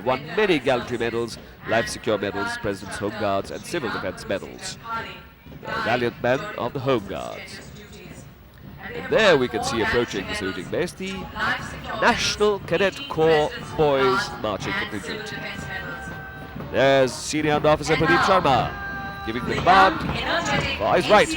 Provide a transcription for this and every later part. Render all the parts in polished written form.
won many gallantry medals, life secure medals, President's Home Guards and Civil Defense medals. The valiant men of the Home Guards. And there we can see approaching the saluting base the National Cadet Corps Boys Marching Contingent. There's Senior Under Officer Pradeep Sharma giving the command for his right.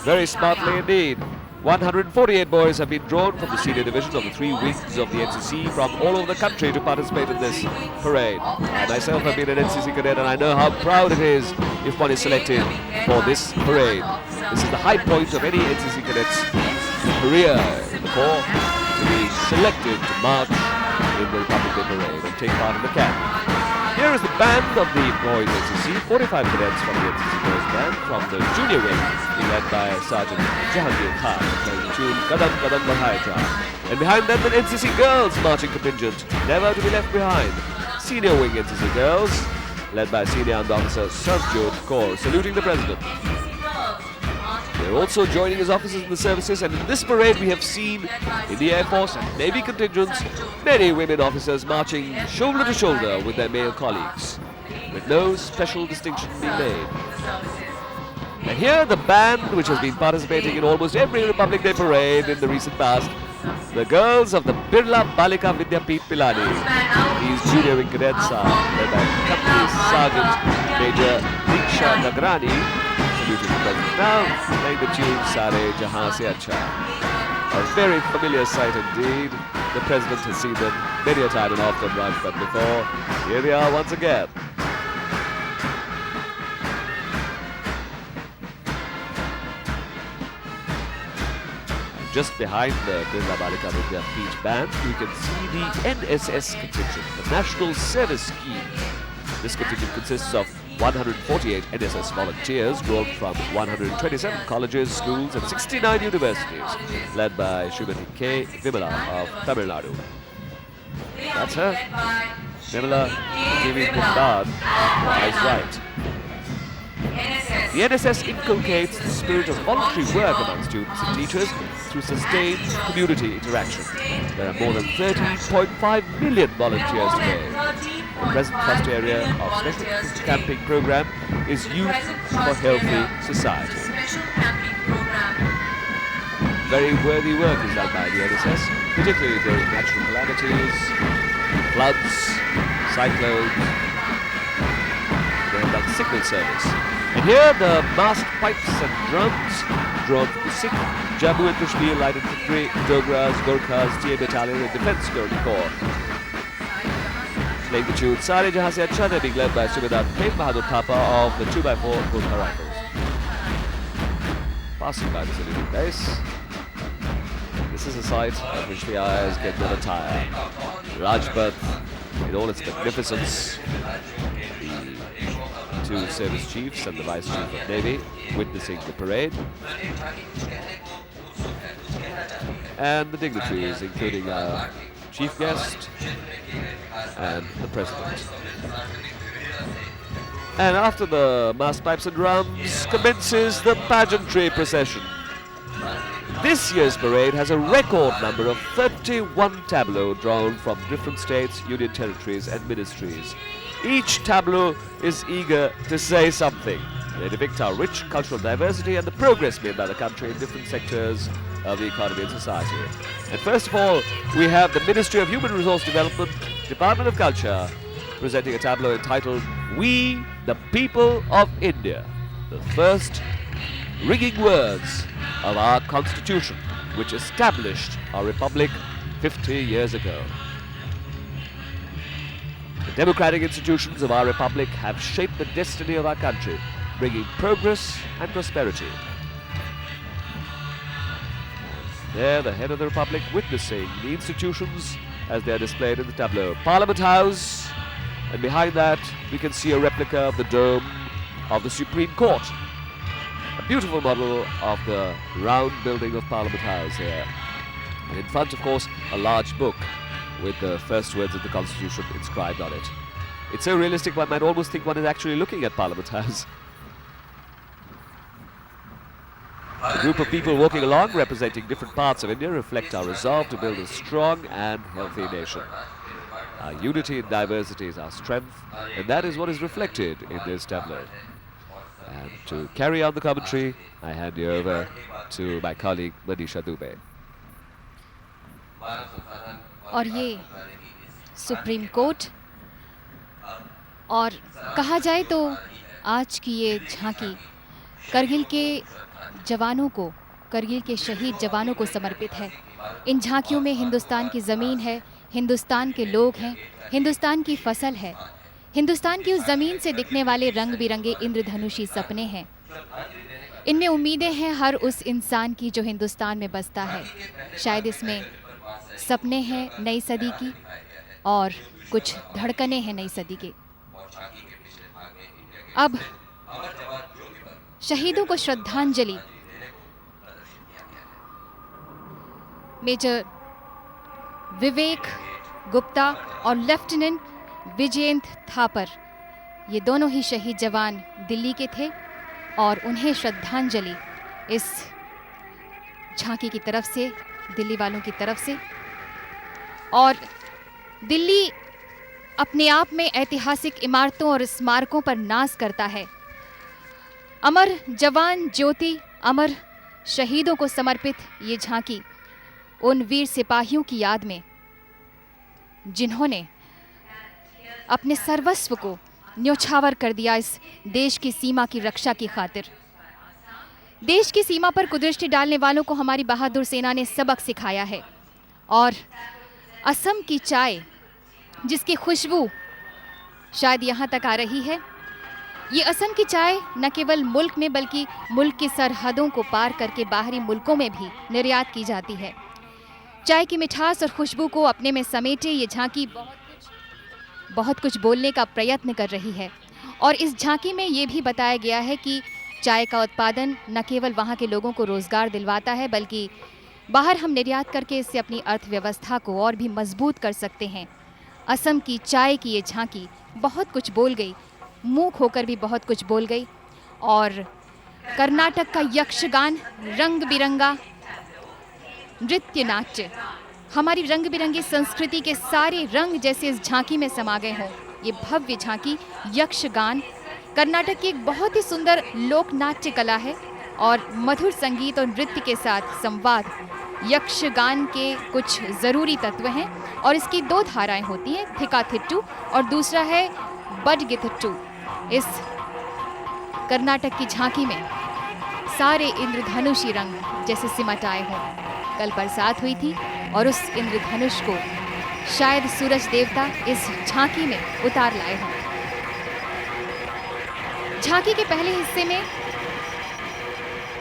Very smartly indeed. 148 boys have been drawn from the senior division of the 3 wings of the NCC from all over the country to participate in this parade. I myself have been an NCC cadet and I know how proud it is if one is selected for this parade. This is the high point of any NCC cadet's career in the Corps, to be selected to march in the Republic Day Parade and take part in the camp. Here is the band of the boys NCC, 45 cadets from the NCC Boys Band from the junior wing, being led by Sergeant Jahangir Khan, playing the tune Kadam Kadam Badhai Ja. And behind them, the NCC Girls Marching Contingent, never to be left behind. Senior wing NCC Girls, led by Senior Under Officer Sarvjot Kaur, saluting the President. They're also joining as officers in the services, and in this parade we have seen in the Air Force and Navy contingents many women officers marching shoulder to shoulder with their male colleagues, with no special distinction being made. And here the band, which has been participating in almost every Republic Day parade in the recent past, the girls of the Birla Balika Vidyapeeth Pilani. These junior wing cadets are led by Company Sergeant Major Diksha Nagrani, saluting the President now, playing the tune Sare Jahan Se Acha. A very familiar sight indeed. The President has seen them many a time and often Rajpath before. Here they are once again. Just behind the Birla Balika Vidyapeeth band, you can see the NSS contingent, the National Service Scheme. This contingent consists of 148 NSS volunteers drawn from 127 colleges, schools and 69 universities, led by Srimati K. Vimala of Tamil Nadu. That's her, Vimala giving the nod, eyes right. The NSS inculcates the spirit of voluntary work among students and teachers through sustained community interaction. There are more than 13.5 million volunteers today. The present first area of special camping program is Youth for Healthy Society. Very worthy work is done by the NSS, particularly during natural calamities, floods, cyclones. They have done signal service. And here the masked pipes and drums drawn from the Sikh, Jammu and Kashmir Light Infantry, Dogras, Gorkhas, TA Battalion and Defence Security Corps. Playing the tune Sare Jahan Se Acha, being led by Subedar Prem Bahadur Thapa of the 2x4 Gurkha Rifles. Passing by the saluting base. This is a sight at which the eyes get never tired. Rajpath in all its magnificence. The two service chiefs and the Vice Chief of Navy witnessing the parade. And the dignitaries, including our chief guest and the President. And after the mass pipes and drums commences the pageantry procession. This year's parade has a record number of 31 tableaux drawn from different states, union territories and ministries. Each tableau is eager to say something. They depict our rich cultural diversity and the progress made by the country in different sectors of the economy and society. And first of all, we have the Ministry of Human Resource Development, Department of Culture, presenting a tableau entitled We, the People of India, the first ringing words of our Constitution, which established our Republic 50 years ago. The democratic institutions of our Republic have shaped the destiny of our country, bringing progress and prosperity. There, the head of the Republic witnessing the institutions as they are displayed in the tableau. Parliament House, and behind that we can see a replica of the dome of the Supreme Court. A beautiful model of the round building of Parliament House here. And in front, of course, a large book with the first words of the Constitution inscribed on it. It's so realistic one might almost think one is actually looking at Parliament House. A group of people walking along representing different parts of India reflect our resolve to build a strong and healthy nation. Our unity in diversity is our strength, and that is what is reflected in this tableau. And to carry on the commentary, I hand you over to my colleague Manisha Dubey. और ये supreme court और कहा जाए तो आज की ये झांकी करगिल के जवानों को, करगिल के शहीद जवानों को समर्पित है। इन झांकियों में हिंदुस्तान की ज़मीन है, हिंदुस्तान के लोग हैं, हिंदुस्तान की फसल है, हिंदुस्तान की उस ज़मीन से दिखने वाले रंग बिरंगे इंद्रधनुषी सपने हैं। इनमें उम्मीदें हैं हर उस इंसान की जो हिंदुस्तान में बसता है। शायद इसमें सपने हैं नई सदी की और कुछ धड़कनें हैं नई सदी के। अब शहीदों को श्रद्धांजलि मेजर विवेक गुप्ता और लेफ्टिनेंट विजयेंद्र थापर, ये दोनों ही शहीद जवान दिल्ली के थे और उन्हें श्रद्धांजलि इस झांकी की तरफ से, दिल्ली वालों की तरफ से। और दिल्ली अपने आप में ऐतिहासिक इमारतों और स्मारकों पर नाज करता है। अमर जवान ज्योति, अमर शहीदों को समर्पित ये झांकी उन वीर सिपाहियों की याद में जिन्होंने अपने सर्वस्व को न्योछावर कर दिया इस देश की सीमा की रक्षा की खातिर। देश की सीमा पर कुदृष्टि डालने वालों को हमारी बहादुर सेना ने सबक सिखाया है। और असम की चाय जिसकी खुशबू शायद यहाँ तक आ रही है, ये असम की चाय न केवल मुल्क में बल्कि मुल्क की सरहदों को पार करके बाहरी मुल्कों में भी निर्यात की जाती है। चाय की मिठास और खुशबू को अपने में समेटे ये झांकी बहुत कुछ बोलने का प्रयत्न कर रही है। और इस झांकी में ये भी बताया गया है कि चाय का उत्पादन न केवल वहाँ के लोगों को रोज़गार दिलवाता है बल्कि बाहर हम निर्यात करके इससे अपनी अर्थव्यवस्था को और भी मजबूत कर सकते हैं। असम की चाय की ये झांकी बहुत कुछ बोल गई, मूक होकर भी बहुत कुछ बोल गई। और कर्नाटक का यक्षगान, रंग बिरंगा नृत्य नाट्य, हमारी रंग बिरंगी संस्कृति के सारे रंग जैसे इस झांकी में समा गए हों। ये भव्य झांकी यक्षगान कर्नाटक की एक बहुत ही सुंदर लोक नाट्य कला है और मधुर संगीत और नृत्य के साथ संवाद यक्षगान के कुछ ज़रूरी तत्व हैं। और इसकी दो धाराएं होती हैं, थिकाथिट्टू और दूसरा है बडगिथिट्टू। इस कर्नाटक की झांकी में सारे इंद्रधनुषी रंग जैसे सिमट आए हों। कल बरसात हुई थी और उस इंद्रधनुष को शायद सूरज देवता इस झांकी में उतार लाए हों। झांकी के पहले हिस्से में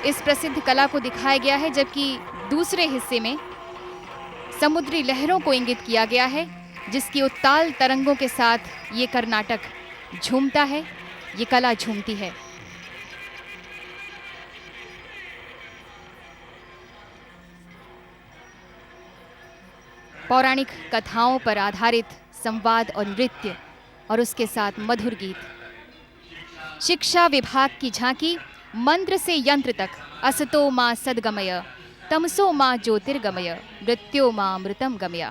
इस प्रसिद्ध कला को दिखाया गया है, जबकि दूसरे हिस्से में समुद्री लहरों को इंगित किया गया है, जिसकी उत्ताल तरंगों के साथ ये कर्नाटक झूमता है, ये कला झूमती है। पौराणिक कथाओं पर आधारित संवाद और नृत्य और उसके साथ मधुर गीत। शिक्षा विभाग की झांकी मंत्र से यंत्र तक, असतो मां सद्गमय, तमसो मां ज्योतिर्गमय, मृत्यो मां अमृतम गमय।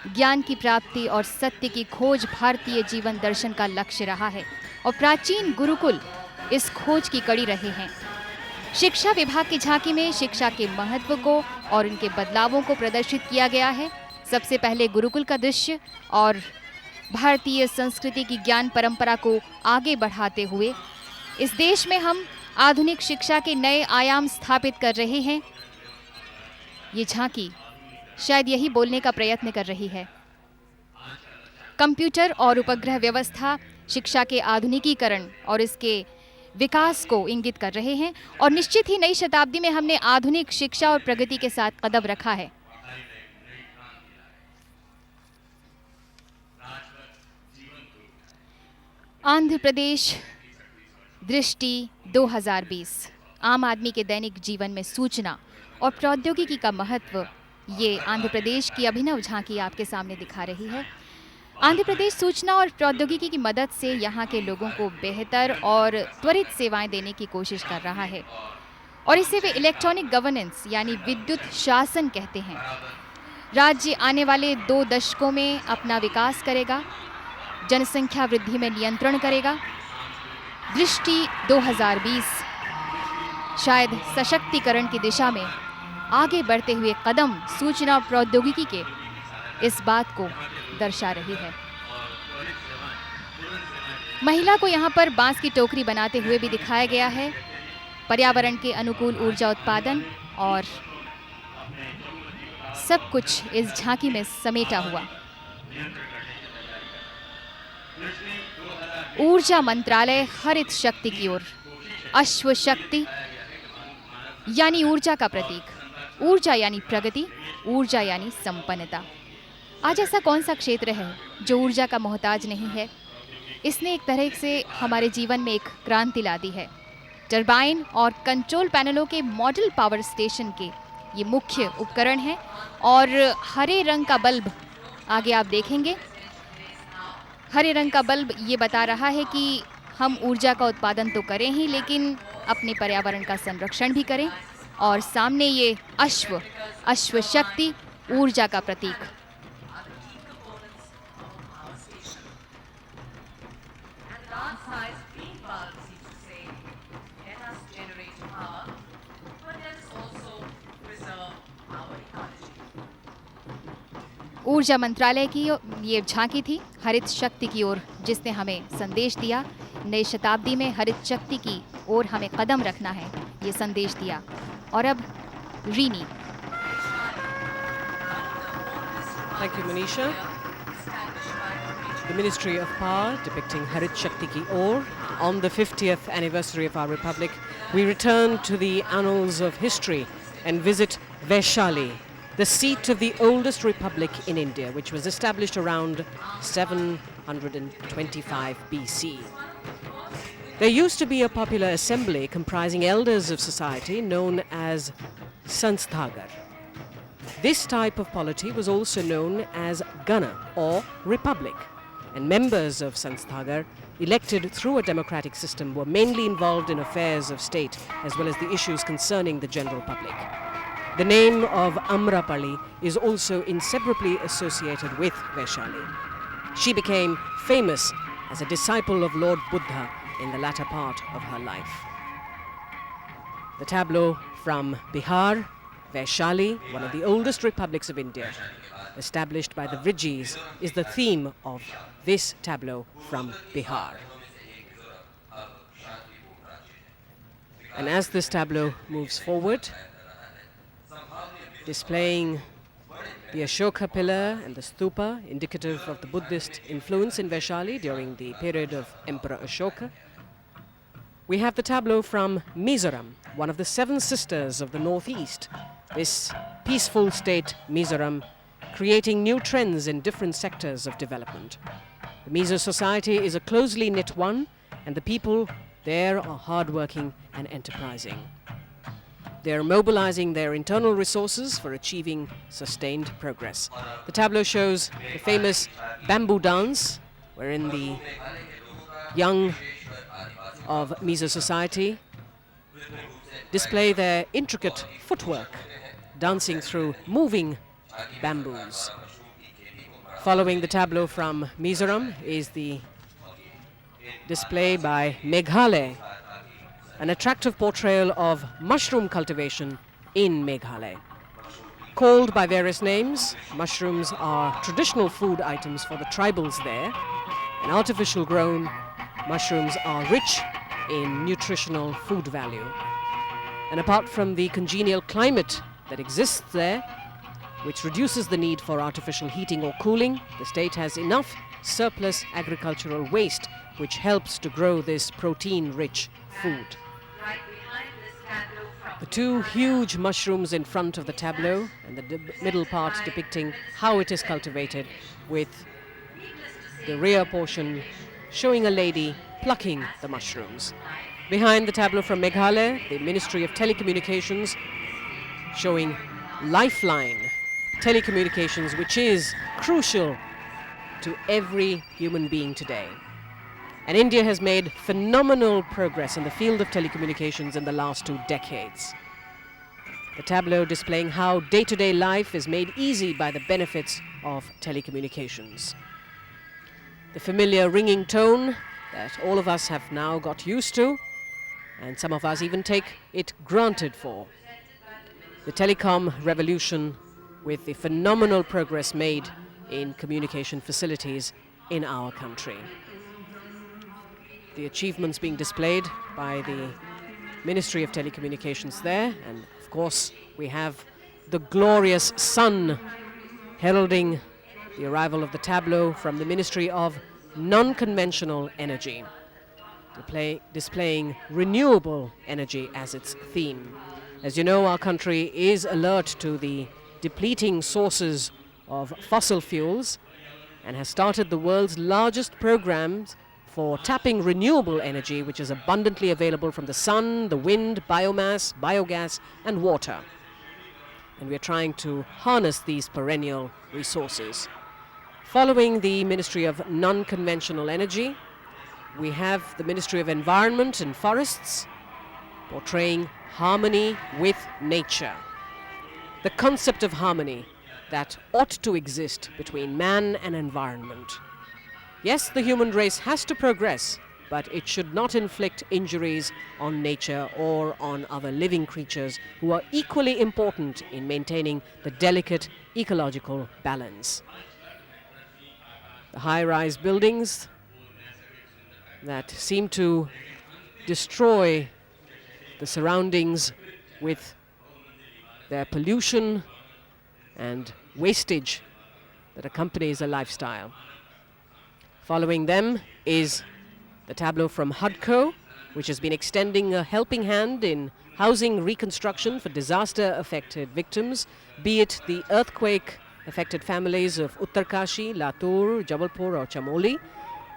ज्ञान की प्राप्ति और सत्य की खोज भारतीय जीवन दर्शन का लक्ष्य रहा है और प्राचीन गुरुकुल इस खोज की कड़ी रहे हैं। शिक्षा विभाग की झांकी में शिक्षा के महत्व को और उनके बदलावों को प्रदर्शित किया गया है। सबसे पहले गुरुकुल का दृश्य और भारतीय संस्कृति की ज्ञान परंपरा को आगे बढ़ाते हुए इस देश में हम आधुनिक शिक्षा के नए आयाम स्थापित कर रहे हैं। ये झांकी शायद यही बोलने का प्रयत्न कर रही है। कंप्यूटर और उपग्रह व्यवस्था शिक्षा के आधुनिकीकरण और इसके विकास को इंगित कर रहे हैं और निश्चित ही नई शताब्दी में हमने आधुनिक शिक्षा और प्रगति के साथ कदम रखा है। आंध्र प्रदेश दृष्टि 2020 आम आदमी के दैनिक जीवन में सूचना और प्रौद्योगिकी का महत्व, ये आंध्र प्रदेश की अभिनव झांकी आपके सामने दिखा रही है। आंध्र प्रदेश सूचना और प्रौद्योगिकी की मदद से यहाँ के लोगों को बेहतर और त्वरित सेवाएं देने की कोशिश कर रहा है और इसे वे इलेक्ट्रॉनिक गवर्नेंस यानी विद्युत शासन कहते हैं। राज्य आने वाले 2 दशकों में अपना विकास करेगा, जनसंख्या वृद्धि में नियंत्रण करेगा। दृष्टि 2020 शायद सशक्तिकरण की दिशा में आगे बढ़ते हुए कदम सूचना प्रौद्योगिकी के इस बात को दर्शा रही है। महिला को यहाँ पर बांस की टोकरी बनाते हुए भी दिखाया गया है। पर्यावरण के अनुकूल ऊर्जा उत्पादन और सब कुछ इस झांकी में समेटा हुआ। ऊर्जा मंत्रालय हरित शक्ति की ओर, अश्व शक्ति यानी ऊर्जा का प्रतीक, ऊर्जा यानी प्रगति, ऊर्जा यानी संपन्नता। आज ऐसा कौन सा क्षेत्र है जो ऊर्जा का मोहताज नहीं है? इसने एक तरह से हमारे जीवन में एक क्रांति ला दी है। टरबाइन और कंट्रोल पैनलों के मॉडल पावर स्टेशन के ये मुख्य उपकरण हैं और हरे रंग का बल्ब आगे आप देखेंगे। हरे रंग का बल्ब ये बता रहा है कि हम ऊर्जा का उत्पादन तो करें ही, लेकिन अपने पर्यावरण का संरक्षण भी करें। और सामने ये अश्व शक्ति, ऊर्जा का प्रतीक। ऊर्जा मंत्रालय की ये झांकी थी हरित शक्ति की ओर, जिसने हमें संदेश दिया। नई शताब्दी में हरित शक्ति की ओर हमें कदम रखना है, ये संदेश दिया। और अब René. Thank you, Manisha. The Ministry of Power depicting Harit Shakti Ki Or. On the 50th anniversary of our Republic, we return to the annals of history and visit Vaishali, the seat of the oldest republic in India, which was established around 725 BC. There used to be a popular assembly comprising elders of society known as Sansthagar. This type of polity was also known as Gana or Republic, and members of Sansthagar, elected through a democratic system, were mainly involved in affairs of state as well as the issues concerning the general public. The name of Amrapali is also inseparably associated with Vaishali. She became famous as a disciple of Lord Buddha in the latter part of her life. The tableau from Bihar, Vaishali, one of the oldest republics of India, established by the Vrijis, is the theme of this tableau from Bihar. And as this tableau moves forward, displaying the Ashoka pillar and the stupa, indicative of the Buddhist influence in Vaishali during the period of Emperor Ashoka. We have the tableau from Mizoram, one of the 7 sisters of the northeast. This peaceful state, Mizoram, creating new trends in different sectors of development. The Mizo society is a closely knit one, and the people there are hardworking and enterprising. They are mobilizing their internal resources for achieving sustained progress. The tableau shows the famous bamboo dance, wherein the young of Mizo society display their intricate footwork, dancing through moving bamboos. Following the tableau from Mizoram is the display by Meghalaya, an attractive portrayal of mushroom cultivation in Meghalaya. Called by various names, mushrooms are traditional food items for the tribals there, and artificial grown mushrooms are rich in nutritional food value. And apart from the congenial climate that exists there, which reduces the need for artificial heating or cooling, the state has enough surplus agricultural waste which helps to grow this protein-rich food. The 2 huge mushrooms in front of the tableau, and the middle part depicting how it is cultivated, with the rear portion showing a lady plucking the mushrooms. Behind the tableau from Meghalaya, the Ministry of Telecommunications showing Lifeline telecommunications, which is crucial to every human being today. And India has made phenomenal progress in the field of telecommunications in the last 2 decades. The tableau displaying how day-to-day life is made easy by the benefits of telecommunications. The familiar ringing tone that all of us have now got used to, and some of us even take it granted for. The telecom revolution with the phenomenal progress made in communication facilities in our country. The achievements being displayed by the Ministry of Telecommunications there, and of course we have the glorious sun heralding the arrival of the tableau from the Ministry of Non-Conventional Energy, displaying renewable energy as its theme. As you know, our country is alert to the depleting sources of fossil fuels and has started the world's largest programs for tapping renewable energy, which is abundantly available from the sun, the wind, biomass, biogas, and water. And we're trying to harness these perennial resources. Following the Ministry of Non-Conventional Energy, we have the Ministry of Environment and Forests, portraying harmony with nature. The concept of harmony that ought to exist between man and environment. Yes, the human race has to progress, but it should not inflict injuries on nature or on other living creatures who are equally important in maintaining the delicate ecological balance. The high-rise buildings that seem to destroy the surroundings with their pollution and wastage that accompanies a lifestyle. Following them is the tableau from HUDCO, which has been extending a helping hand in housing reconstruction for disaster-affected victims, be it the earthquake-affected families of Uttarkashi, Latur, Jabalpur or Chamoli,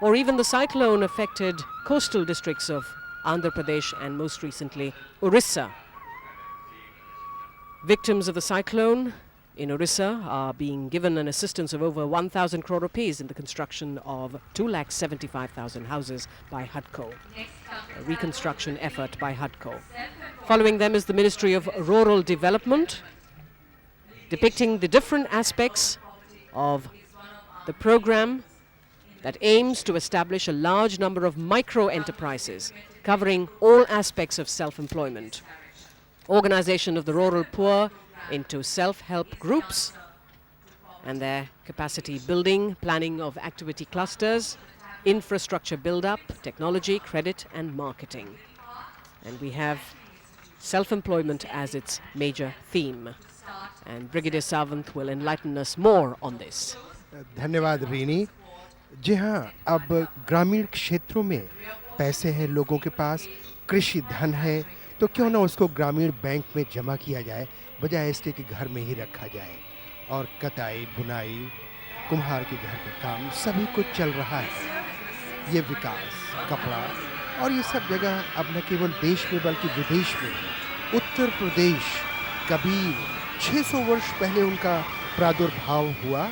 or even the cyclone-affected coastal districts of Andhra Pradesh and most recently Orissa. Victims of the cyclone in Orissa are being given an assistance of over 1,000 crore rupees in the construction of 275,000 houses by HUDCO, a reconstruction effort by HUDCO. Following them is the Ministry of Rural Development, depicting the different aspects of the program that aims to establish a large number of micro-enterprises covering all aspects of self-employment. Organization of the rural poor into self-help groups and their capacity building, planning of activity clusters, infrastructure build-up, technology, credit and marketing. And we have self-employment as its major theme. And Brigadier Sawant will enlighten us more on this. धन्यवाद René. जी हाँ, अब ग्रामीण क्षेत्रों में पैसे हैं लोगों के पास, कृषि धन है, तो क्यों ना उसको ग्रामीण बैंक में जमा किया जाए, बजाय इसके कि घर में ही रखा जाए। और कताई, बुनाई, कुम्हार के घर का काम सभी कुछ चल रहा है। ये विकास, कपड़ा और ये सब जगह अब न केवल देश में बल्कि विदेश में, उत्तर प्रदेश कबीर 600 वर्ष पहले उनका प्रादुर्भाव हुआ,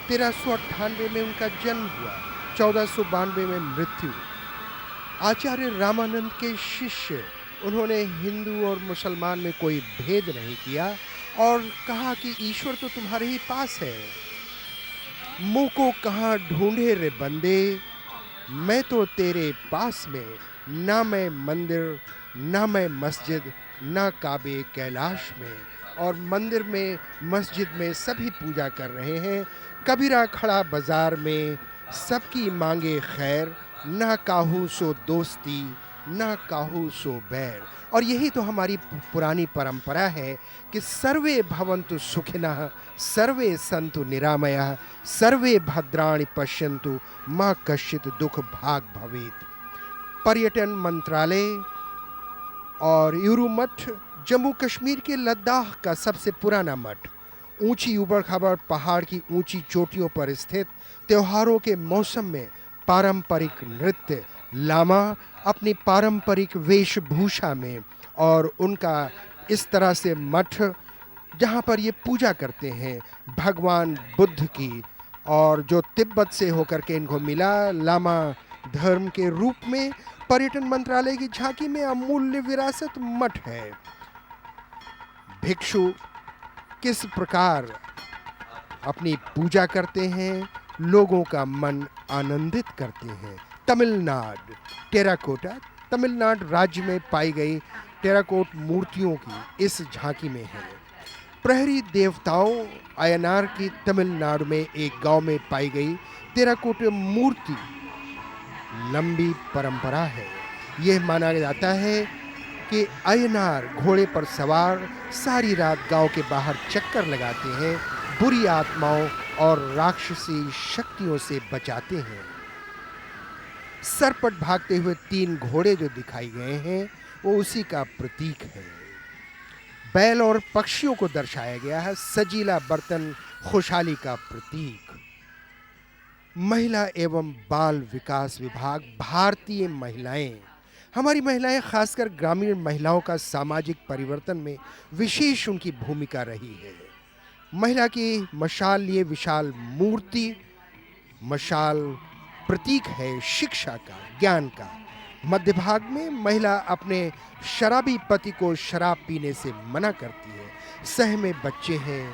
1398 में उनका जन्म हुआ, 1492 में मृत्यु। आचार्य रामानंद के शिष्य, उन्होंने हिंदू और मुसलमान में कोई भेद नहीं किया और कहा कि ईश्वर तो तुम्हारे ही पास है। मुँह को कहाँ ढूंढे रे बंदे, मैं तो तेरे पास में, ना मैं मंदिर, ना मैं मस्जिद, ना काबे कैलाश में। और मंदिर में, मस्जिद में सभी पूजा कर रहे हैं। कबीरा खड़ा बाजार में, सबकी मांगे खैर, ना काहू सो दोस्ती, ना काहू सो बैर। और यही तो हमारी पुरानी परंपरा है कि सर्वे भवन्तु सुखिनः, सर्वे सन्तु निरामयः, सर्वे भद्राणि पश्यन्तु, मा कश्चित् दुख भाग भवेत्। पर्यटन मंत्रालय और यूरू मठ जम्मू कश्मीर के लद्दाख का सबसे पुराना मठ, ऊंची ऊबड़-खाबड़ पहाड़ की ऊंची चोटियों पर स्थित, त्योहारों के मौसम में पारंपरिक नृत्य, लामा अपनी पारंपरिक वेशभूषा में, और उनका इस तरह से मठ जहाँ पर ये पूजा करते हैं भगवान बुद्ध की, और जो तिब्बत से होकर के इनको मिला लामा धर्म के रूप में, पर्यटन मंत्रालय की झांकी में अमूल्य विरासत मठ है। भिक्षु किस प्रकार अपनी पूजा करते हैं, लोगों का मन आनंदित करते हैं। तमिलनाडु टेराकोटा, तमिलनाडु राज्य में पाई गई टेराकोट मूर्तियों की इस झांकी में है। प्रहरी देवताओं अयनार की तमिलनाडु में एक गांव में पाई गई टेराकोट मूर्ति लंबी परंपरा है। यह माना जाता है कि अयनार घोड़े पर सवार सारी रात गांव के बाहर चक्कर लगाते हैं, बुरी आत्माओं और राक्षसी शक्तियों से बचाते हैं। सर पर भागते हुए 3 घोड़े जो दिखाई गए हैं वो उसी का प्रतीक है। बैल और पक्षियों को दर्शाया गया है, सजीला बर्तन खुशहाली का प्रतीक। महिला एवं बाल विकास विभाग, भारतीय महिलाएं, हमारी महिलाएं खासकर ग्रामीण महिलाओं का सामाजिक परिवर्तन में विशेष उनकी भूमिका रही है। महिला की मशाल लिए विशाल मूर्ति, मशाल प्रतीक है शिक्षा का, ज्ञान का। मध्य भाग में महिला अपने शराबी पति को शराब पीने से मना करती है। सह में बच्चे हैं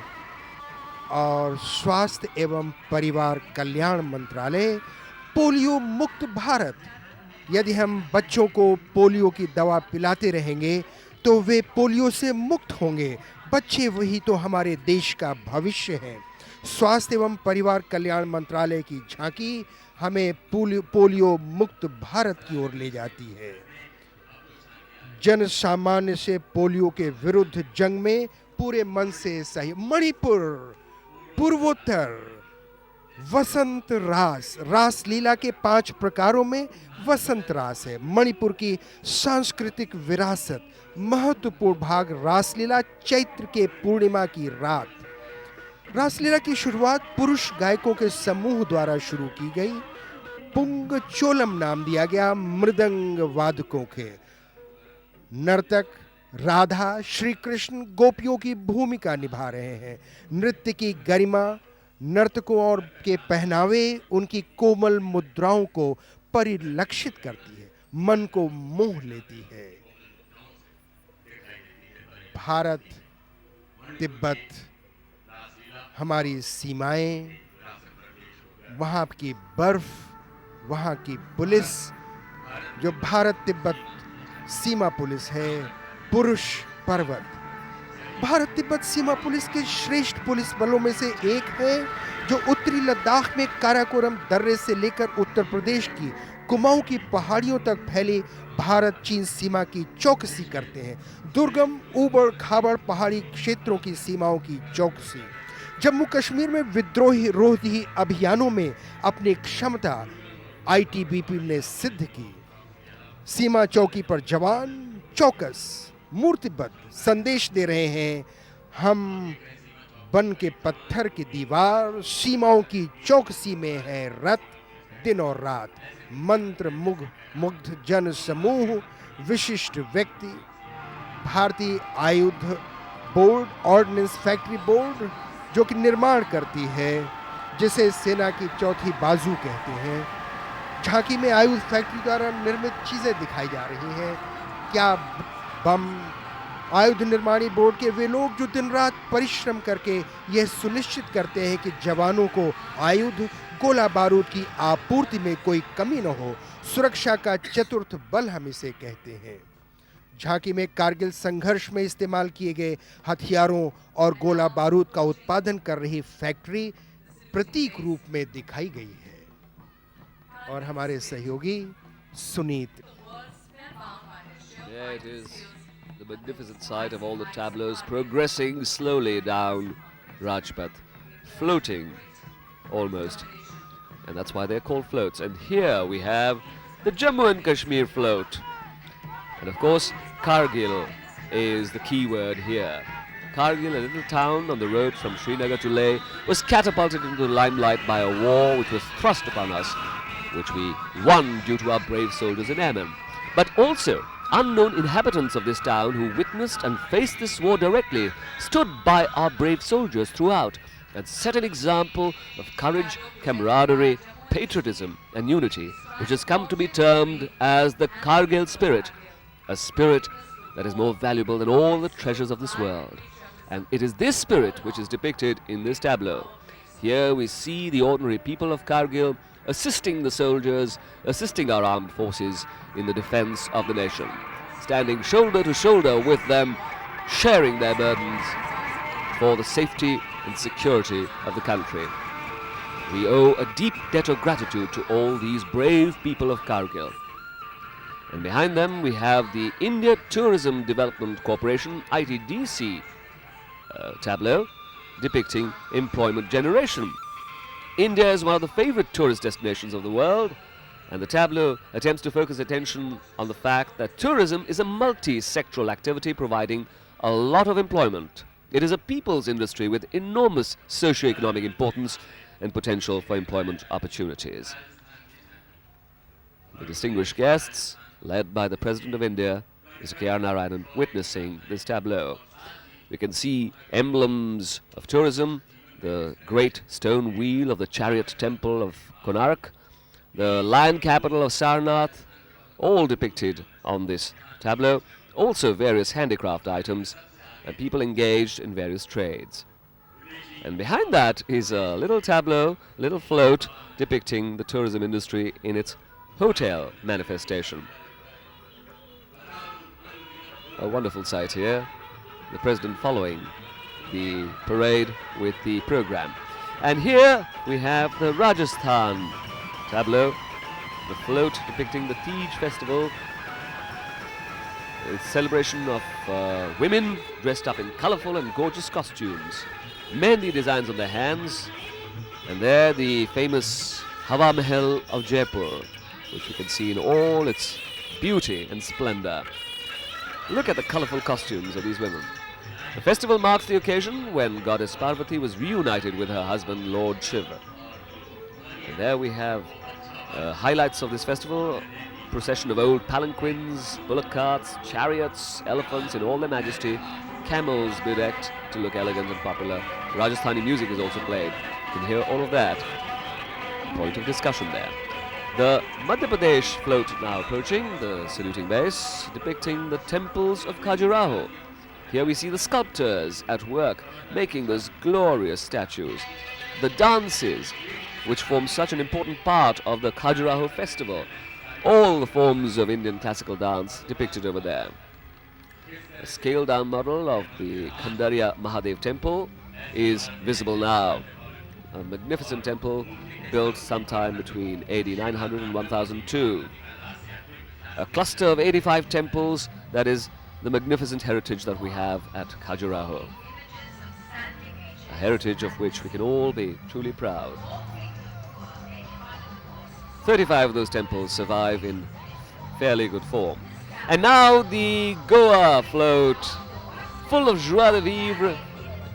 और स्वास्थ्य एवं परिवार कल्याण मंत्रालय, पोलियो मुक्त भारत। यदि हम बच्चों को पोलियो की दवा पिलाते रहेंगे तो वे पोलियो से मुक्त होंगे। बच्चे वही तो हमारे देश का भविष्य है। स्वास्थ्य एवं परिवार कल्याण मंत्रालय की झांकी हमें पोलियो मुक्त भारत की ओर ले जाती है। जन सामान्य से पोलियो के विरुद्ध जंग में पूरे मन से सही। मणिपुर पूर्वोत्तर वसंत रास, रास लीला के 5 प्रकारों में वसंत रास है। मणिपुर की सांस्कृतिक विरासत, महत्वपूर्ण भाग रासलीला चैत्र के पूर्णिमा की रात। रासलीला की शुरुआत पुरुष गायकों के समूह द्वारा शुरू की गई। पुंग चोलम नाम दिया गया मृदंग वादकों के। नर्तक राधा श्री कृष्ण गोपियों की भूमिका निभा रहे हैं। नृत्य की गरिमा नर्तकों और के पहनावे उनकी कोमल मुद्राओं को परिलक्षित करती है, मन को मोह लेती है। भारत तिब्बत हमारी सीमाएं, वहाँ की बर्फ, वहाँ की पुलिस, जो भारत तिब्बत सीमा पुलिस है, पुरुष पर्वत। भारत तिब्बत सीमा पुलिस के श्रेष्ठ पुलिस बलों में से एक है, जो उत्तरी लद्दाख में काराकोरम दर्रे से लेकर उत्तर प्रदेश की कुमाऊं की पहाड़ियों तक फैली भारत चीन सीमा की चौकसी करते हैं। दुर्गम ऊबड़ खाबड़ पहाड़ी क्षेत्रों की सीमाओं की चौकसी। जम्मू कश्मीर में विद्रोही रोधी अभियानों में अपनी क्षमता आईटीबीपी ने सिद्ध की। सीमा चौकी पर जवान चौकस मूर्तिबद्ध संदेश दे रहे हैं, हम बन के पत्थर की दीवार, सीमाओं की चौकसी में है रत दिन और रात। मंत्र मुग्ध जन समूह, विशिष्ट व्यक्ति। भारतीय आयुध बोर्ड, ऑर्डिनेंस फैक्ट्री बोर्ड, जो कि निर्माण करती है, जिसे सेना की चौथी बाजू कहते हैं। झांकी में आयुध फैक्ट्री द्वारा निर्मित चीजें दिखाई जा रही हैं। क्या बम। आयुध निर्माणी बोर्ड के वे लोग जो दिन रात परिश्रम करके यह सुनिश्चित करते हैं कि जवानों को आयुध, गोला बारूद की आपूर्ति में कोई कमी न हो। सुरक्षा का चतुर्थ बल हम इसे कहते हैं। झांकी में कारगिल संघर्ष में इस्तेमाल किए गए हथियारों और गोला बारूद का उत्पादन कर रही फैक्ट्री प्रतीक रूप में दिखाई गई है। और हमारे सहयोगी Sunit. Yeah, it is the magnificent sight of all the tableaus progressing slowly down Rajpath, floating almost. And that's why they're called floats. And here we have the Jammu and Kashmir float. And of course, Kargil is the key word here. Kargil, a little town on the road from Srinagar to Leh, was catapulted into the limelight by a war which was thrust upon us, which we won due to our brave soldiers and airmen. But also, unknown inhabitants of this town who witnessed and faced this war directly stood by our brave soldiers throughout and set an example of courage, camaraderie, patriotism and unity, which has come to be termed as the Kargil spirit, a spirit that is more valuable than all the treasures of this world. And it is this spirit which is depicted in this tableau. Here we see the ordinary people of Kargil assisting the soldiers, assisting our armed forces in the defense of the nation, standing shoulder to shoulder with them, sharing their burdens for the safety and security of the country. We owe a deep debt of gratitude to all these brave people of Kargil. And behind them we have the India Tourism Development Corporation, ITDC, tableau depicting employment generation. India is one of the favorite tourist destinations of the world, and the tableau attempts to focus attention on the fact that tourism is a multi-sectoral activity providing a lot of employment. It is a people's industry with enormous socio-economic importance and potential for employment opportunities. The distinguished guests, led by the President of India, Mr. K.R. Narayanan, witnessing this tableau. We can see emblems of tourism, the great stone wheel of the chariot temple of Konark, the lion capital of Sarnath, all depicted on this tableau, also various handicraft items and people engaged in various trades. And behind that is a little tableau, little float depicting the tourism industry in its hotel manifestation. A wonderful sight here, the President following the parade with the program. And here we have the Rajasthan tableau, the float depicting the Tej festival, a celebration of women dressed up in colorful and gorgeous costumes, mehndi designs on their hands, and there the famous Hawa Mahal of Jaipur, which you can see in all its beauty and splendor. Look at the colorful costumes of these women. The festival marks the occasion when goddess Parvati was reunited with her husband Lord Shiva. And there we have highlights of this festival: procession of old palanquins, bullock carts, chariots, elephants in all their majesty, camels bedecked to look elegant and popular. Rajasthani music is also played. You can hear all of that. Point of discussion there. The Madhya Pradesh float now approaching the saluting base, depicting the temples of Khajuraho. Here we see the sculptors at work making those glorious statues. The dances, which form such an important part of the Khajuraho festival. All the forms of Indian classical dance depicted over there. A scaled-down model of the Khandariya Mahadev temple is visible now. A magnificent temple built sometime between AD 900 and 1002. A cluster of 85 temples, that is the magnificent heritage that we have at Khajuraho. A heritage of which we can all be truly proud. 35 of those temples survive in fairly good form. And now the Goa float, full of joie de vivre.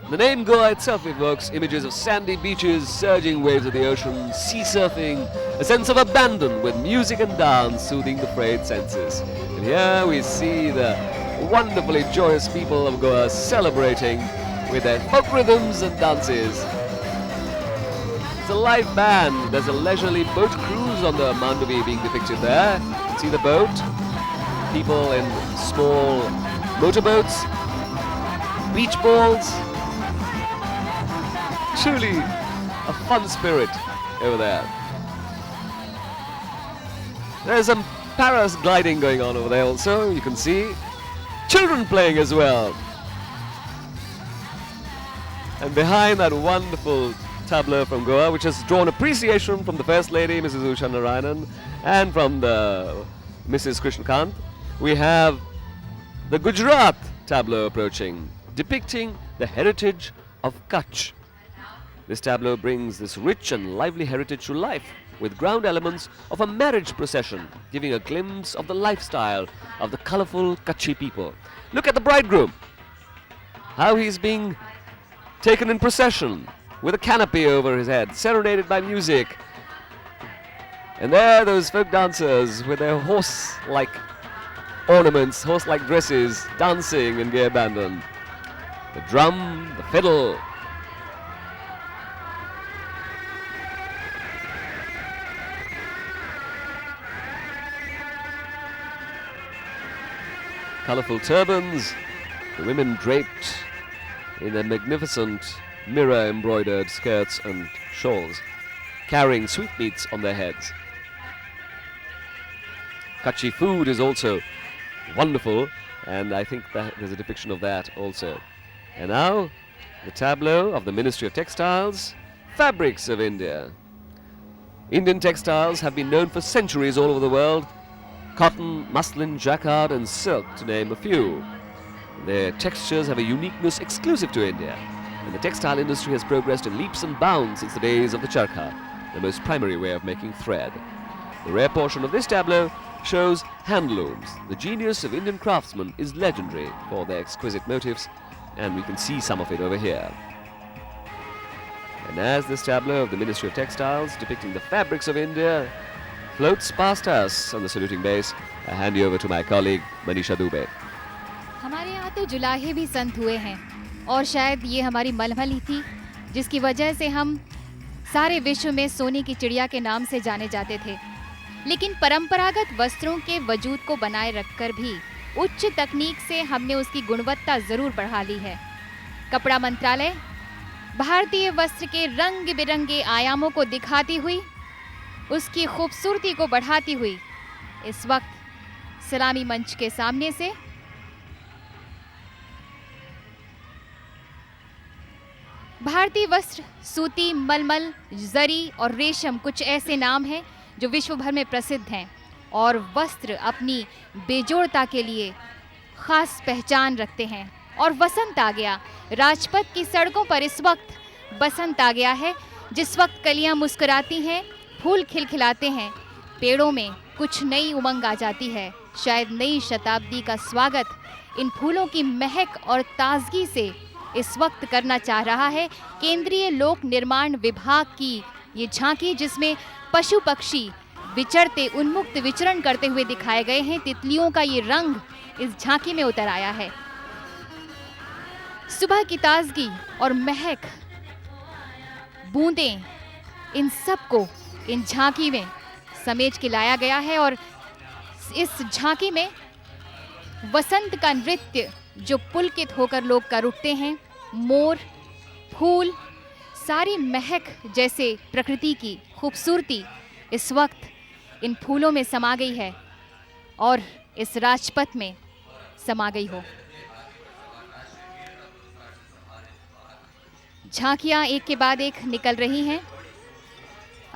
The name Goa itself evokes images of sandy beaches, surging waves of the ocean, sea surfing, a sense of abandon with music and dance soothing the frayed senses. And here we see the wonderfully joyous people of Goa celebrating with their folk rhythms and dances. It's a live band. There's a leisurely boat cruise on the Mandavi being depicted there. You can see the boat, people in small motorboats, beach balls. Truly a fun spirit over there. There's some paragliding going on over there also, you can see. Children playing as well. And behind that wonderful tableau from Goa, which has drawn appreciation from the First Lady, Mrs. Usha Narayanan, and from the Mrs. Krishnakant, we have the Gujarat tableau approaching, depicting the heritage of Kutch. This tableau brings this rich and lively heritage to life with ground elements of a marriage procession, giving a glimpse of the lifestyle of the colorful Kutchi people. Look at the bridegroom, how he's being taken in procession with a canopy over his head, serenaded by music. And there those folk dancers with their horse-like ornaments, horse-like dresses, dancing in gay abandon. The drum, the fiddle. Colorful turbans, the women draped in their magnificent mirror-embroidered skirts and shawls, carrying sweetmeats on their heads. Kutchi food is also wonderful, and I think that there's a depiction of that also. And now, the tableau of the Ministry of Textiles, Fabrics of India. Indian textiles have been known for centuries all over the world. Cotton, muslin, jacquard and silk, to name a few. Their textures have a uniqueness exclusive to India, and the textile industry has progressed in leaps and bounds since the days of the charkha, the most primary way of making thread. The rare portion of this tableau shows handlooms. The genius of Indian craftsmen is legendary for their exquisite motifs, and we can see some of it over here. And as this tableau of the Ministry of Textiles depicting the fabrics of India floats past us on the saluting base, I hand you over to my colleague Manisha Dubey. हमारे यहाँ तो जुलाहे भी संत हुए हैं और शायद ये हमारी मलमल ही थी जिसकी वजह से हम सारे विश्व में सोने की चिड़िया के नाम से जाने जाते थे। लेकिन परंपरागत वस्त्रों के वजूद को बनाए रखकर भी उच्च तकनीक से हमने उसकी गुणवत्ता जरूर बढ़ा ली है। कपड़ा मंत्रालय भारतीय वस्त्र के रंग बिरंगे आयामों को दिखाती हुई, उसकी खूबसूरती को बढ़ाती हुई इस वक्त सलामी मंच के सामने से भारतीय वस्त्र सूती, मलमल, जरी और रेशम कुछ ऐसे नाम हैं जो विश्व भर में प्रसिद्ध हैं और वस्त्र अपनी बेजोड़ता के लिए खास पहचान रखते हैं। और वसंत आ गया, राजपथ की सड़कों पर इस वक्त बसंत आ गया है, जिस वक्त कलियां मुस्कुराती हैं, फूल खिलखिलाते हैं, पेड़ों में कुछ नई उमंग आ जाती है। शायद नई शताब्दी का स्वागत इन फूलों की महक और ताजगी से इस वक्त करना चाह रहा है केंद्रीय लोक निर्माण विभाग की ये झांकी, जिसमें पशु पक्षी विचरते उन्मुक्त विचरण करते हुए दिखाए गए हैं। तितलियों का ये रंग इस झांकी में उतर आया है। सुबह की ताजगी और महक, बूंदें, इन सबको इन झांकी में समेट के लाया गया है और इस झांकी में वसंत का नृत्य जो पुलकित होकर लोग कर उठते हैं, मोर, फूल, सारी महक जैसे प्रकृति की खूबसूरती इस वक्त इन फूलों में समा गई है और इस राजपथ में समा गई हो। झांकियां एक के बाद एक निकल रही हैं,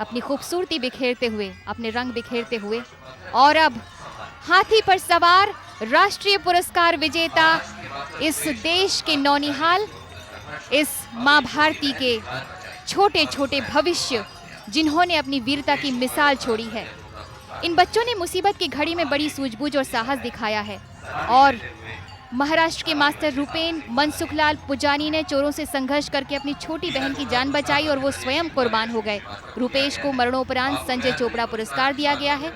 अपनी खूबसूरती बिखेरते हुए, अपने रंग बिखेरते हुए। और अब हाथी पर सवार राष्ट्रीय पुरस्कार विजेता इस देश के नौनिहाल, इस मां भारती के छोटे छोटे भविष्य जिन्होंने अपनी वीरता की मिसाल छोड़ी है। इन बच्चों ने मुसीबत की घड़ी में बड़ी सूझबूझ और साहस दिखाया है और महाराष्ट्र के मास्टर रूपेन मनसुखलाल पुजानी ने चोरों से संघर्ष करके अपनी छोटी बहन की जान बचाई और वो स्वयं कुर्बान हो गए। रूपेश को मरणोपरांत संजय चोपड़ा पुरस्कार दिया गया है।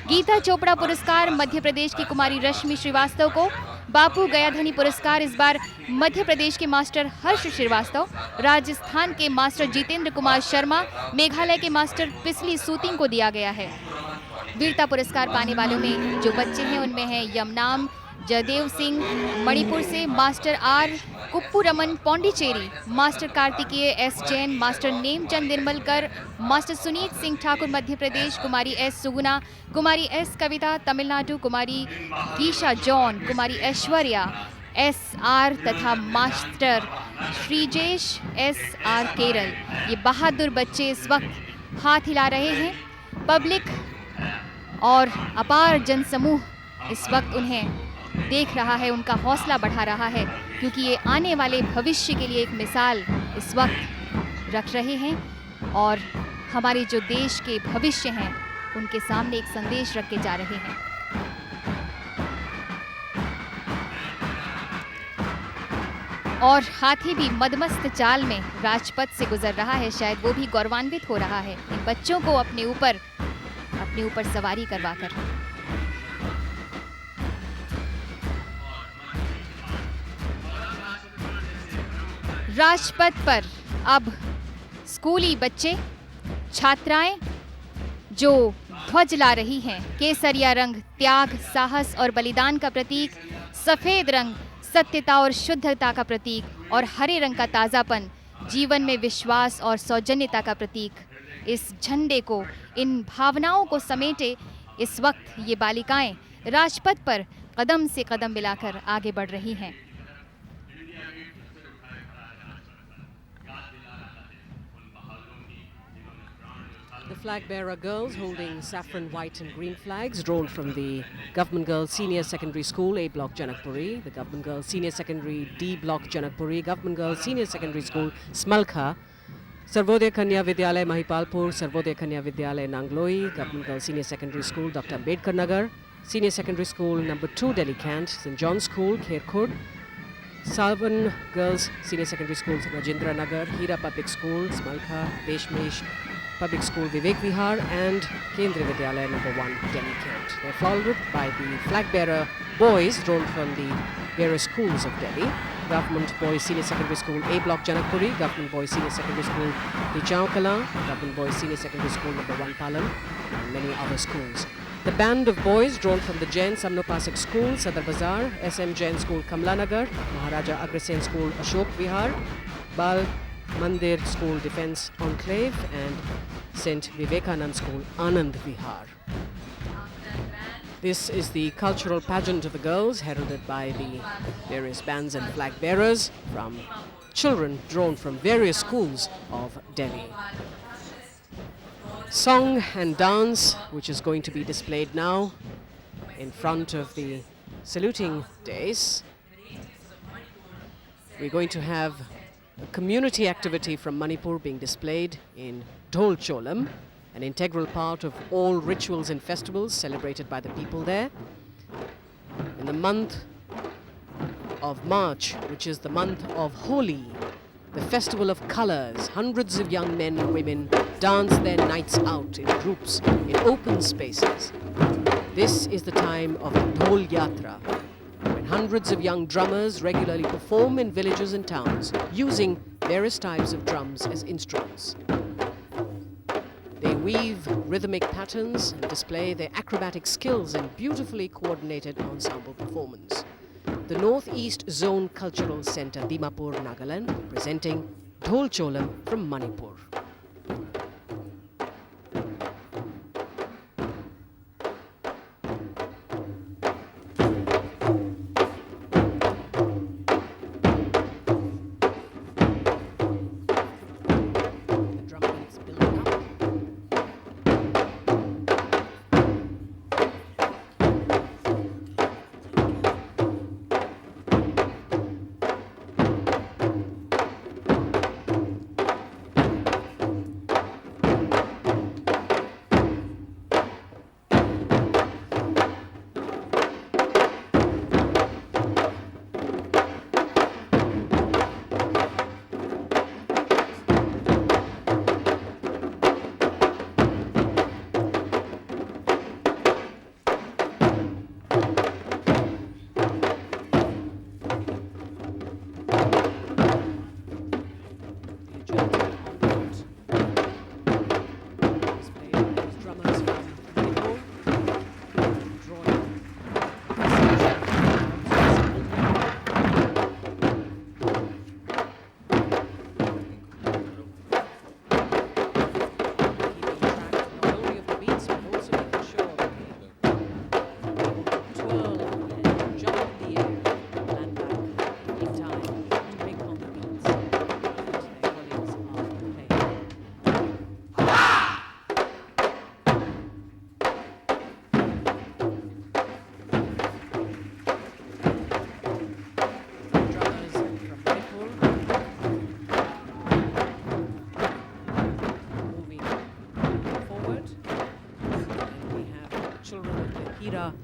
गीता चोपड़ा पुरस्कार मध्य प्रदेश की कुमारी रश्मि श्रीवास्तव को, बापू गयाधनी पुरस्कार इस बार मध्य प्रदेश के मास्टर हर्ष श्रीवास्तव, राजस्थान के मास्टर जितेंद्र कुमार शर्मा, मेघालय के मास्टर पिसली सूतिंग को दिया गया है। वीरता पुरस्कार पाने वालों में जो बच्चे हैं उनमें हैं यमनाम जयदेव सिंह मणिपुर से, master R Kuppu Raman Pondicherry, master Kartikeya S Jain, master Nemchand Nirmalkar, master Sunit Singh Thakur Madhya Pradesh, कुमारी एस सुगुना, कुमारी एस कविता तमिलनाडु, कुमारी गीशा जॉन, कुमारी ऐश्वर्या एस आर तथा master Sreejesh S R Kerala. ये बहादुर बच्चे इस वक्त हाथ हिला रहे हैं। पब्लिक और अपार जनसमूह इस वक्त उन्हें देख रहा है, उनका हौसला बढ़ा रहा है, क्योंकि ये आने वाले भविष्य के लिए एक मिसाल इस वक्त रख रहे हैं और हमारे जो देश के भविष्य हैं उनके सामने एक संदेश रख के जा रहे हैं। और हाथी भी मदमस्त चाल में राजपथ से गुजर रहा है, शायद वो भी गौरवान्वित हो रहा है इन बच्चों को अपने ऊपर सवारी करवाकर। राजपथ पर अब स्कूली बच्चे, छात्राएं जो ध्वज ला रही हैं, केसरिया रंग त्याग, साहस और बलिदान का प्रतीक, सफेद रंग सत्यता और शुद्धता का प्रतीक और हरे रंग का ताज़ापन जीवन में विश्वास और सौजन्यता का प्रतीक। इस झंडे को, इन भावनाओं को समेटे इस वक्त ये बालिकाएं राजपथ पर कदम से कदम मिलाकर आगे बढ़ रही हैं। The flag bearer girls holding saffron, white and green flags drawn from the Government Girls Senior Secondary School A Block Janakpuri, the Government Girls Senior Secondary D Block Janakpuri, Government Girls Senior Secondary School Smalkha, Sarvodaya Kanya Vidyalay Mahipalpur, Sarvodaya Kanya Vidyalay Nangloi, Government Girls Senior Secondary School Dr. Ambedkar Nagar, Senior Secondary School number 2 Delhi Cant, St. John's School Kherkhod, Salvan Girls Senior Secondary School Rajendra Nagar, Hira Public School Smalkha, Deshmesh Public School Vivek Vihar and Kendriya Vidyalaya number 1 Delhi Cant. They're followed by the flag bearer boys drawn from the various schools of Delhi. Government Boys Senior Secondary School A Block Janakpuri, Government Boys Senior Secondary School Lichao Kala, Government Boys Senior Secondary School number 1 Palan and many other schools. The band of boys drawn from the Jain Samnopasik School, Sadar Bazar, SM Jain School Kamla Nagar, Maharaja Agrasen School Ashok Vihar, Bal Mandir School Defence Enclave and St. Vivekanand School Anand Vihar. This is the cultural pageant of the girls, heralded by the various bands and flag bearers from children drawn from various schools of Delhi. Song and dance, which is going to be displayed now in front of the saluting dais. We're going to have a community activity from Manipur being displayed in Dhol Cholam, an integral part of all rituals and festivals celebrated by the people there. In the month of March, which is the month of Holi, the festival of colors, hundreds of young men and women dance their nights out in groups in open spaces. This is the time of the Dhol Yatra, when hundreds of young drummers regularly perform in villages and towns using various types of drums as instruments. They weave rhythmic patterns and display their acrobatic skills in beautifully coordinated ensemble performance. The Northeast Zone Cultural Center, Dimapur, Nagaland, presenting Dhol Cholam from Manipur.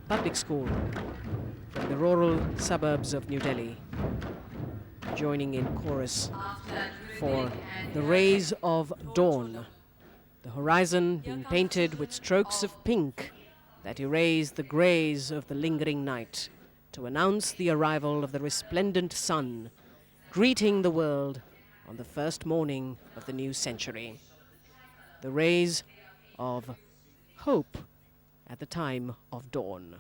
Public School from the rural suburbs of New Delhi, joining in chorus for The Rays of Dawn, the horizon being painted with strokes of pink that erase the greys of the lingering night to announce the arrival of the resplendent sun, greeting the world on the first morning of the new century. The rays of hope at the time of dawn.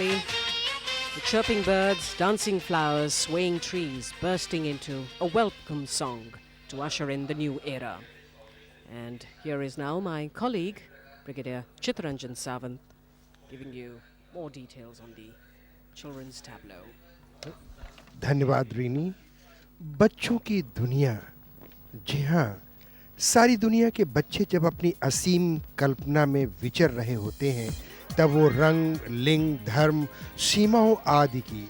January, the chirping birds, dancing flowers, swaying trees, bursting into a welcome song to usher in the new era. And here is now my colleague, Brigadier Chittaranjan Savant, giving you more details on the children's tableau. धन्यवाद René. बच्चों की दुनिया, जी हाँ, सारी दुनिया के बच्चे जब अपनी असीम कल्पना में विचर रहे होते हैं तब वो रंग, लिंग, धर्म, सीमाओं आदि की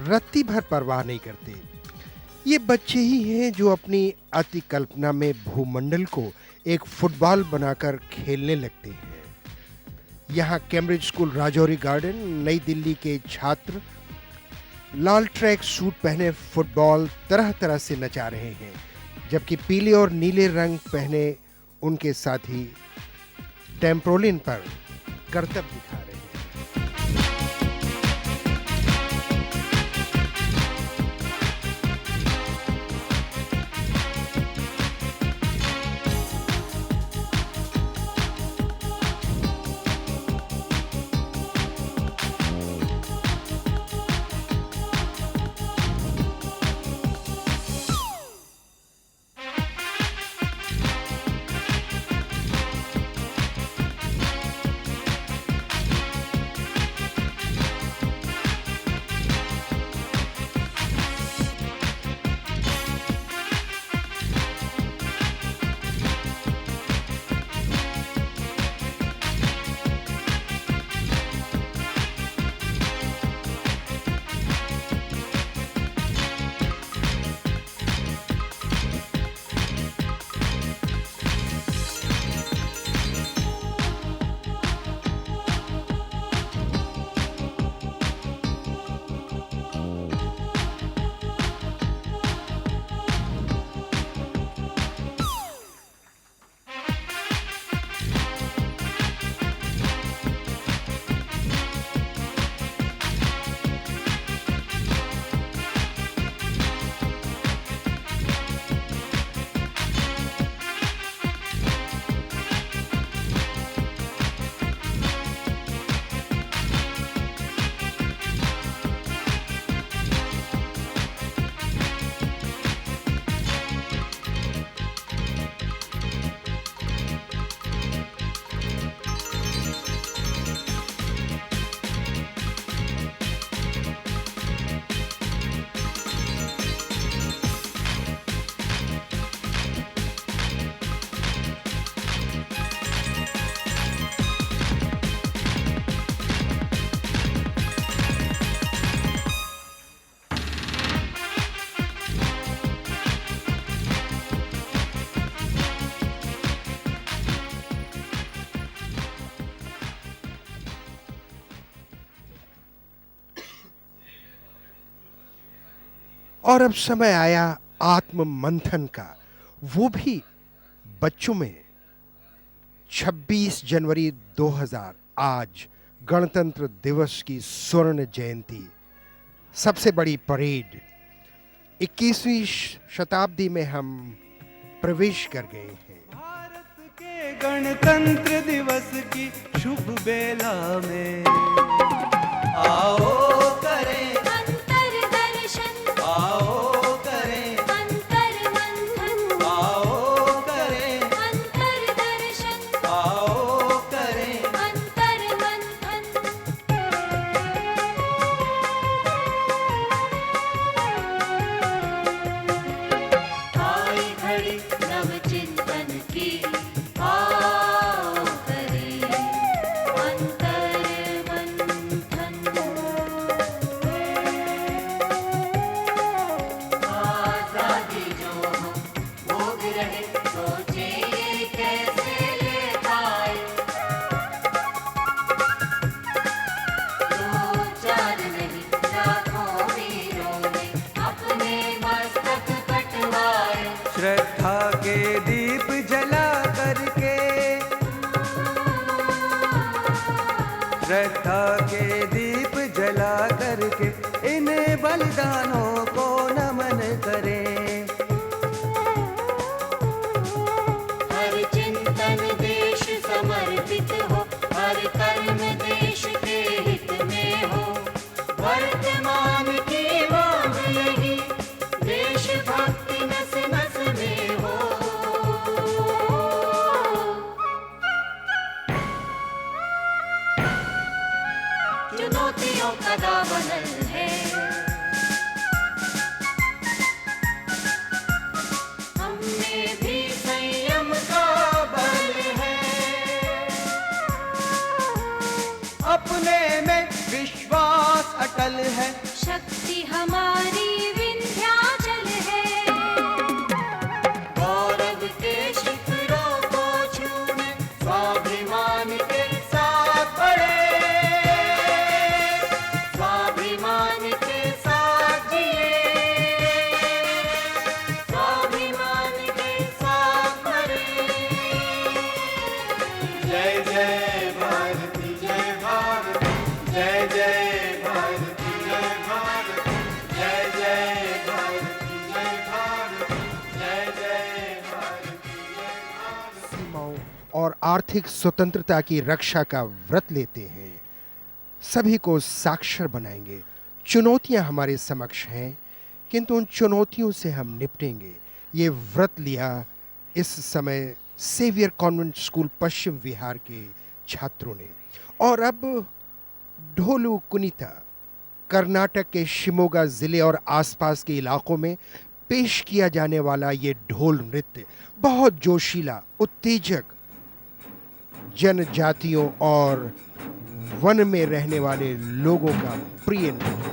रत्ती भर परवाह नहीं करते। ये बच्चे ही हैं जो अपनी अति कल्पना में भूमंडल को एक फुटबॉल बनाकर खेलने लगते हैं। यहाँ कैम्ब्रिज स्कूल राजौरी गार्डन, नई दिल्ली के छात्र लाल ट्रैक सूट पहने फुटबॉल तरह तरह से नचा रहे हैं, जबकि पीले और नीले रंग पहने उनके साथी टेम्पोलिन पर करतब दिखा रहे हैं। और अब समय आया आत्म मंथन का, वो भी बच्चों में। 26 जनवरी 2000 आज गणतंत्र दिवस की स्वर्ण जयंती, सबसे बड़ी परेड। 21वीं शताब्दी में हम प्रवेश कर गए हैं। भारत के गणतंत्र दिवस की शुभ बेला में आओ करें आओ करें अंतर मंथन, आओ करें अंतर दर्शन, आओ करें अंतर मंथन। आई घड़ी नव चिंतन की, आओ करें अंतर मंथन। आजादी जो हम भोग रहे, सोचे ये कैसे ले पाए। दो चार नहीं लाखों वीरों ने अपने मस्तक कटवाए। श्रद्धा के दीप जला करके, श्रद्धा के दीप जला करके इन बलिदानों को नमन करें। हर चिंतन देश समर्पित हो, हर कर्म देश के हित में हो। मोतियों का दामन है। हमने भी संयम का बल है, अपने में विश्वास अटल है, शक्ति हमारी विंध्याचल है। गौरव के शिखरों को छूने स्वाभिमान के साथ बढ़े, स्वाभिमान के साथ जिए, स्वाभिमान के साथ मरे। जय जय भारती जय भारती, जय जय भारती जय भारती, जय जय भारती जय भारती, जय जय भारती जय भारती। सीमाओं और आर्थिक स्वतंत्रता की रक्षा का व्रत लेते हैं, सभी को साक्षर बनाएंगे। चुनौतियां हमारे समक्ष हैं, किंतु उन चुनौतियों से हम निपटेंगे। ये व्रत लिया इस समय saviour convent school Paschim Vihar के छात्रों ने। और अब ढोलू कुनिता कर्नाटक के शिमोगा जिले और आसपास के इलाकों में पेश किया जाने वाला ये ढोल नृत्य बहुत जोशीला, उत्तेजक, जनजातियों और वन में रहने वाले लोगों का प्रिय नृत्य।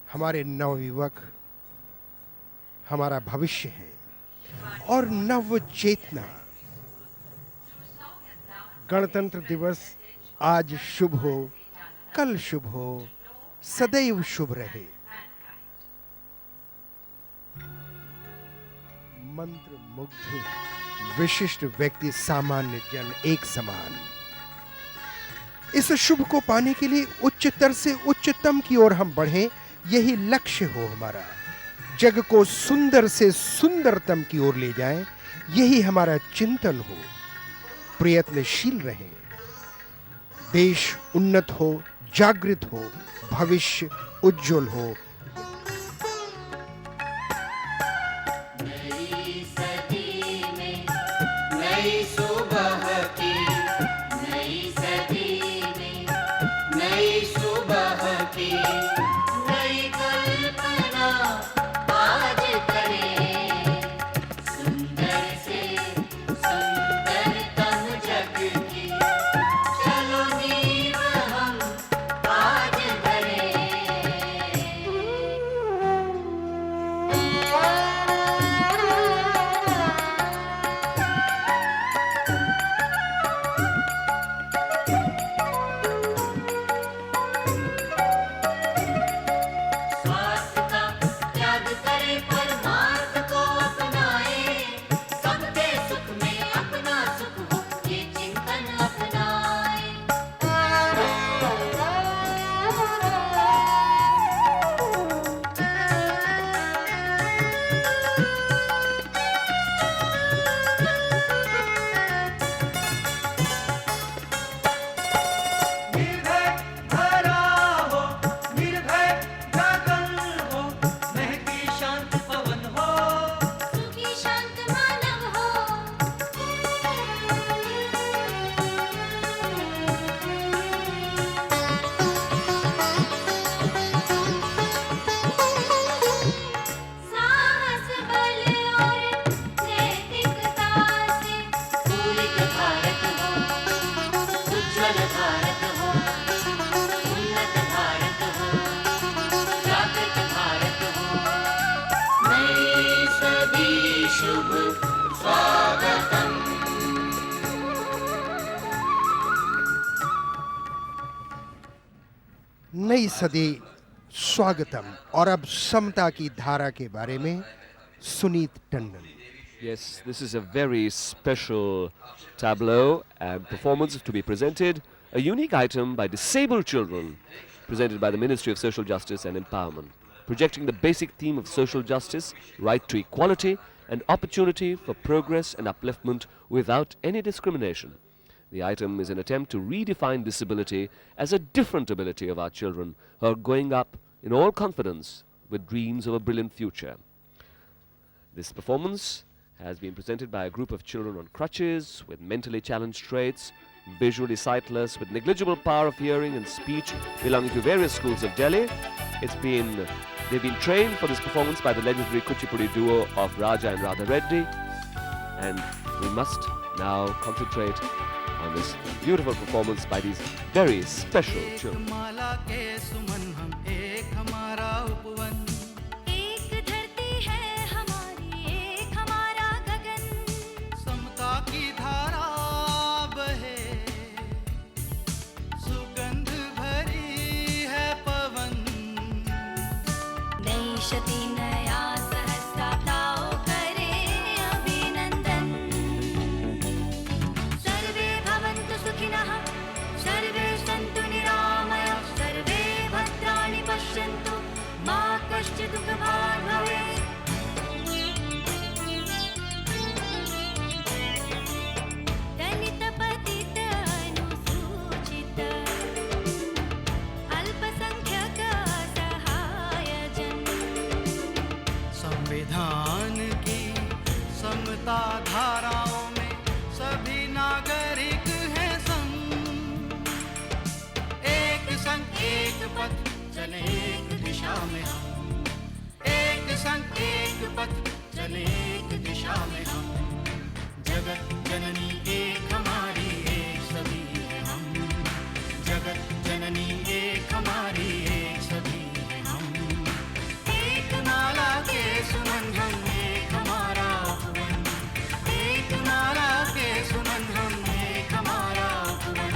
हमारे नवयुवक हमारा भविष्य है और नव चेतना। गणतंत्र दिवस आज शुभ हो, कल शुभ हो, सदैव शुभ रहे। मंत्र मुग्ध विशिष्ट व्यक्ति, सामान्य जन एक समान। इस शुभ को पाने के लिए उच्चतर से उच्चतम की ओर हम बढ़ें, यही लक्ष्य हो हमारा। जग को सुंदर से सुंदरतम की ओर ले जाएं, यही हमारा चिंतन हो। प्रयत्नशील रहें, देश उन्नत हो, जागृत हो, भविष्य उज्जवल हो। नई सदी में नई सुबह की, नई सदी में नई सुबह की, नई कल्पना आज करें। सुंदर से सुंदरतम जग की चलो नींव हम आज धरें। स्वागतम् नई सदी स्वागतम। और अब समता की धारा के बारे में Sunit Tandon. Yes, this is a very special tableau and performance to be presented, a unique item by disabled children, presented by the Ministry of Social Justice and Empowerment, projecting the basic theme of social justice, right to equality, and opportunity for progress and upliftment without any discrimination. The item is an attempt to redefine disability as a different ability of our children who are growing up in all confidence with dreams of a brilliant future. This performance has been presented by a group of children on crutches, with mentally challenged traits, visually sightless, with negligible power of hearing and speech, belonging to various schools of Delhi. They've been trained for this performance by the legendary Kuchipudi duo of Raja and Radha Reddy. And we must now concentrate on this beautiful performance by these very special children. माला के सुमन हम एक हमारा उपवन, एक धरती है हमारी एक हमारा गगन, समता की धारा बहे, सुगंध भरी है पवन। नई शती नया सहस्राताओ करे अभिनंदन। सर्वे भवन्तु सुखिनः, सर्वे सन्तु निरामयाः, सर्वे भद्राणि पश्यन्तु, मा कश्चित् दुःखभाग् भवेत्। दलित पतित अनुसूचित, अल्पसंख्यक असहाय जन, संविधान की समता धाराओं में सभी नागरिक हैं संग एक पथ चले एक दिशा में हम, एक संग एक पथ चले एक दिशा में हम। जगत जननी एक हमारी एक सभी है हम, जगत जननी एक हमारी एक सभी है हम। एक माला के सुमन हम एक हमारा उपवन, एक माला के सुमन हम एक हमारा उपवन।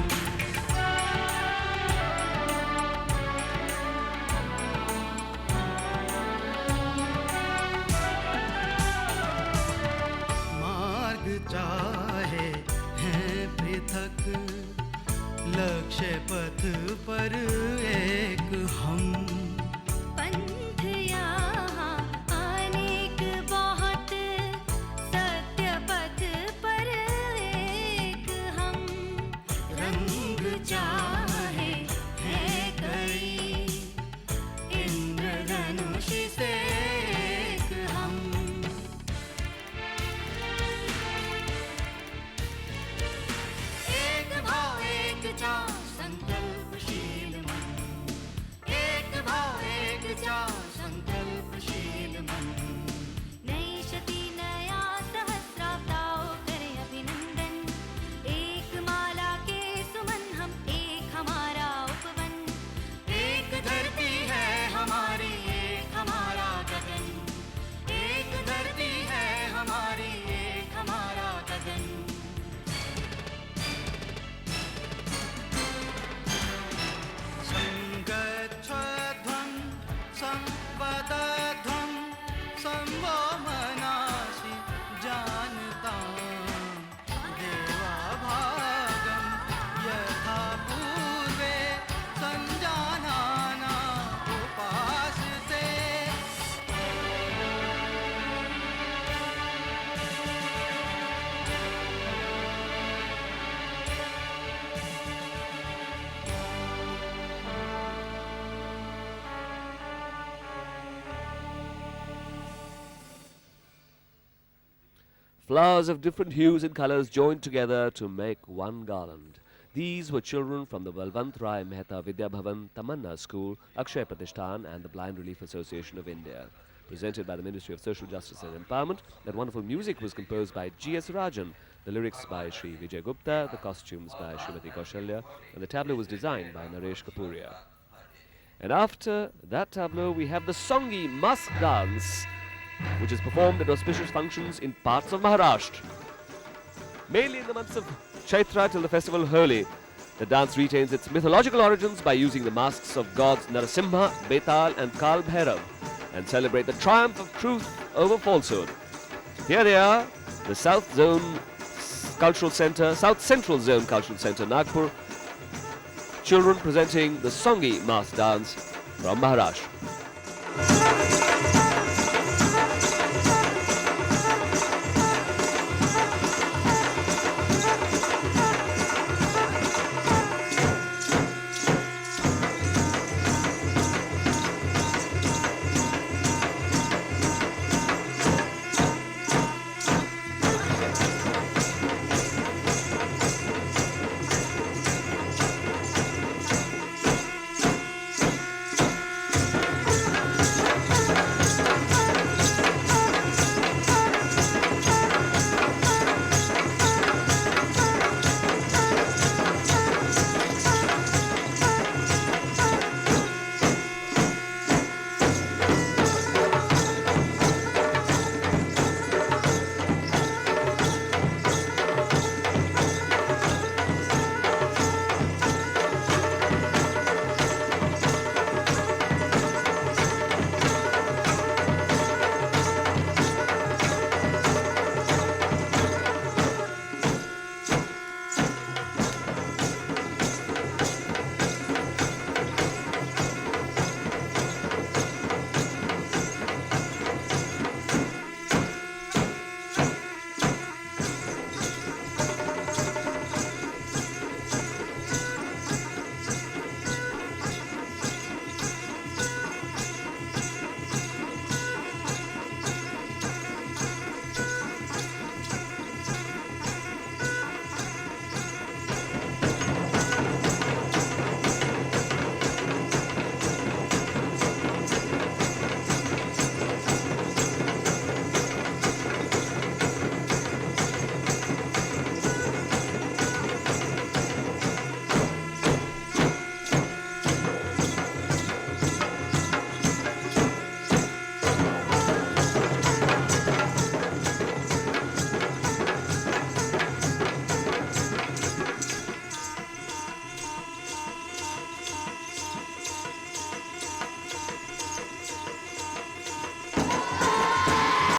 मार्ग चाहे हैं पृथक, लक्ष्य पथ पर एक हम। पंथ यहाँ अनेक बहुत, सत्य पथ पर एक हम। रंग चाहे है कई, इंद्रधनुष से एक हम। एक भाव एक चाह संकल्पशील मन, एक भाव एक चाह संकल्पशील मन। नई शती नया सहस्राताओ करे अभिनंदन। एक माला के सुमन हम एक हमारा उपवन, एक धरती है हमारी एक हमारा गगन, एक धरती है हमारी एक हमारा गगन। संगच्छध्वं संपदध्वं संवो मनासि जानतां, देवा भागं यथा पूर्वे संजानाना उपासते। Flowers of different hues and colors joined together to make one garland. These were children from the Balwant Rai Mehta Vidya Bhavan Tamanna School, Akshay Pratishthan and the Blind Relief Association of India. Presented by the Ministry of Social Justice and Empowerment, that wonderful music was composed by G.S. Rajan, the lyrics by Sri Vijay Gupta, the costumes by Srimati Kaushalya, and the tableau was designed by Naresh Kapuria. And after that tableau, we have the Songi Mask Dance which is performed at auspicious functions in parts of Maharashtra. Mainly in the months of Chaitra till the festival Holi, the dance retains its mythological origins by using the masks of gods Narasimha, Betal and Kal Bhairav and celebrate the triumph of truth over falsehood. Here they are, the South Central Zone Cultural Centre, Nagpur. Children presenting the Songi mass dance from Maharashtra.